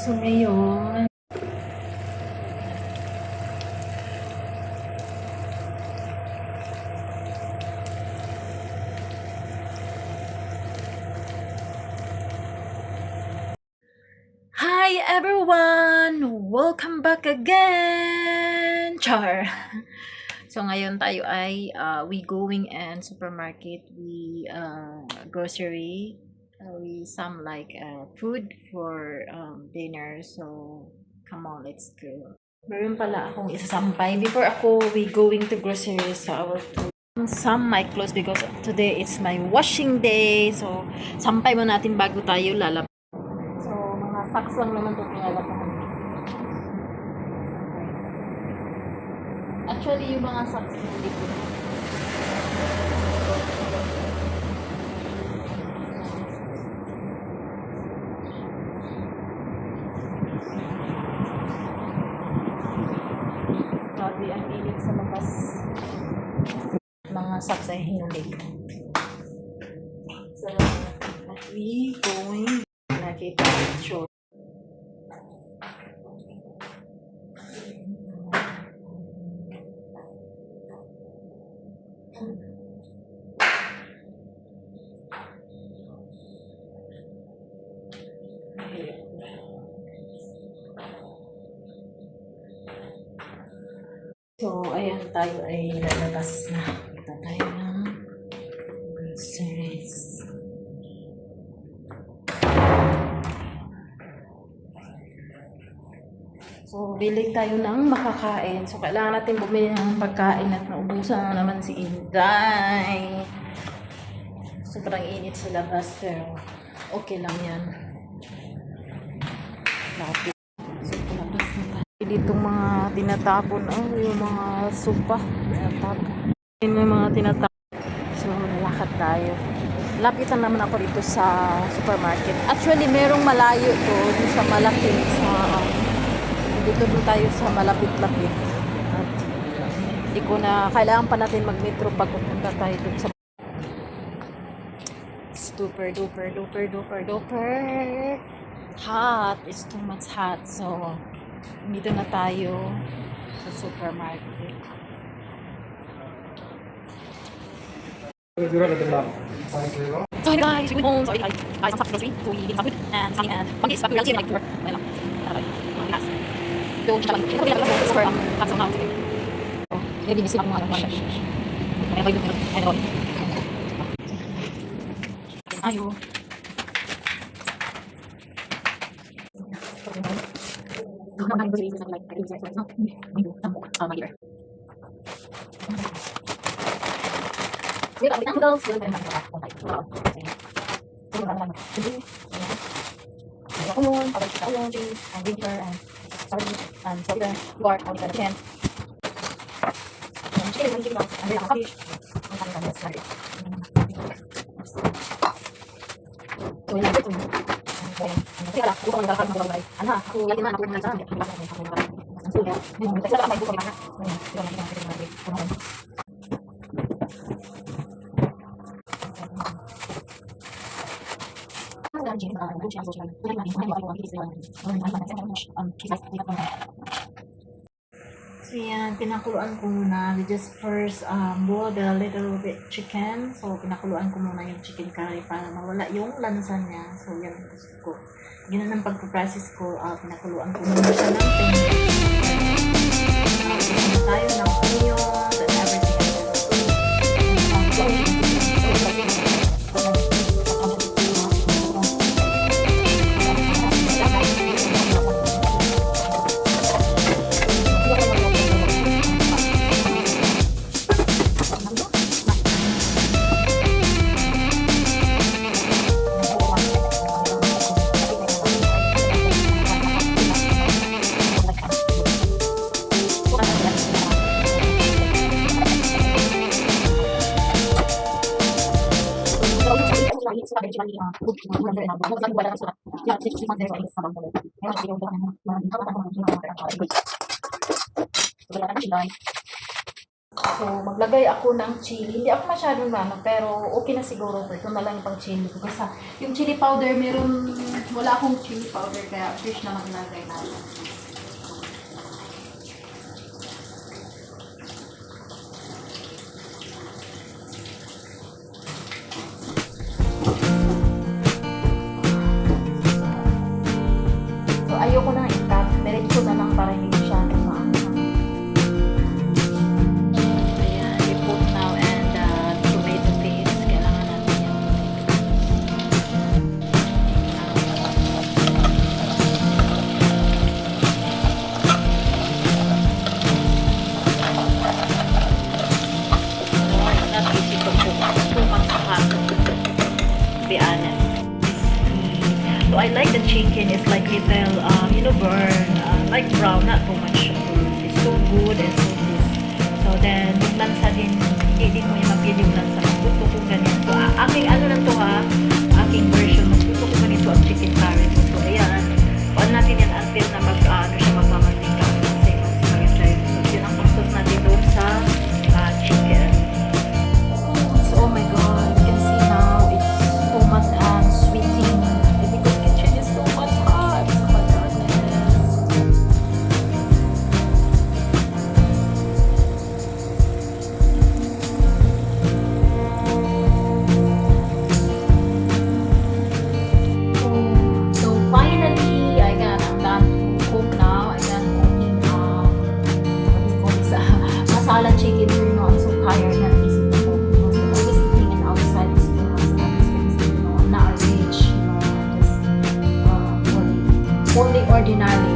So, ngayon, hi everyone! Welcome back again! Char! So, ngayon tayo ay we going and supermarket, we grocery, we some like food for dinner. So, come on, let's go. Meron pala akong isasampay. Before we going to grocery sa our some my clothes because today it's my washing day. So, sampay mo natin bago tayo lalabas. So, mga socks lang naman ito pinalabahan. Actually, yung mga socks hindi ko. Grabe, ang init sa labas. Mga socks ay hinulig. So, we going nakita short. So, ayan, tayo ay lalabas na. Kita tayo ng groceries. So, bili tayo ng makakain. So, kailangan natin bumili ng pagkain at naubusan na naman si Inday. Sobrang init sa labas, pero okay lang yan. Lapit. So, palabas na tayo. Ditong mga tinatapon, yung mga sopa. Tinatapon. Yun yung mga tinatapon. So, lalakad tayo. Lapitan naman ako dito sa supermarket. Actually, merong malayo to. Dito sa malaki. Dito tayo sa malapit-lapit. At hindi ko na, kailangan pa natin mag-metro pag pupunta tayo dun sa super duper hot. It's too much hot. So, dito na tayo sa supermarket. So hi guys, we went home. So I buy some stuff grocery. So we did some food and some pancakes. But we are like well, last. So kita lang for tax on how to do. Jadi mesti aku ada one. Ayo. Ang groceries is like I think it's not my dear. We got noodles, we got onion, onion, cheese, and vinegar, and sardine, and soda, pork, all the chicken. And chicken, and then cabbage, and then salad. So we like it. Kaya lang, buko ang lalakad ng gulay. Ano, ako lagi man ako ng sa akin. So, yung sa may buko na. So yan, pinakuluan ko muna. We just first boiled a little bit chicken. So pinakuluan ko muna yung chicken curry para mawala yung lansa niya. So yan gusto ko. Yun ang pagpaprocess ko. Pinakuluan ko muna siya ng 10 minutes. Tayo ng onions and everything. So, maglagay ako ng chili. Hindi ako masyadong ano, pero okay na siguro po. Ito na lang yung pang chili ko. Kasi yung chili powder, wala akong chili powder, kaya fish na maglagay natin. So, ayoko na i-cut. Diretso na lang para hindi masyadong maanghang. Ayan, we put now and tomato paste. Kailangan natin yung not easy to cook. Too much hot, to be honest. So I like the chicken. It's like little, burn, like brown, not too much burn. It's so good and so good. So then, yung lansa din, hindi mo yung mapili yung lansa. Mas gusto ko ganyan. So, aking ano lang to ha, aking version, mas gusto ko ganito ang chicken curry. So, ayan. Paan natin yan until na siya magmamantika. Kasi mas maganda yun. So, yun ang process natin doon sa chicken. So, oh my god, you can see now, it's too much sweeting. Because kitchen is too much hot. Oh my goodness. So finally, I'm done to cook now. I'm done cooking, what do you call this, masala chicken. So, I'm so tired na isip ko. Because always eating it outside is too much expensive, I'm not rich, just only ordinary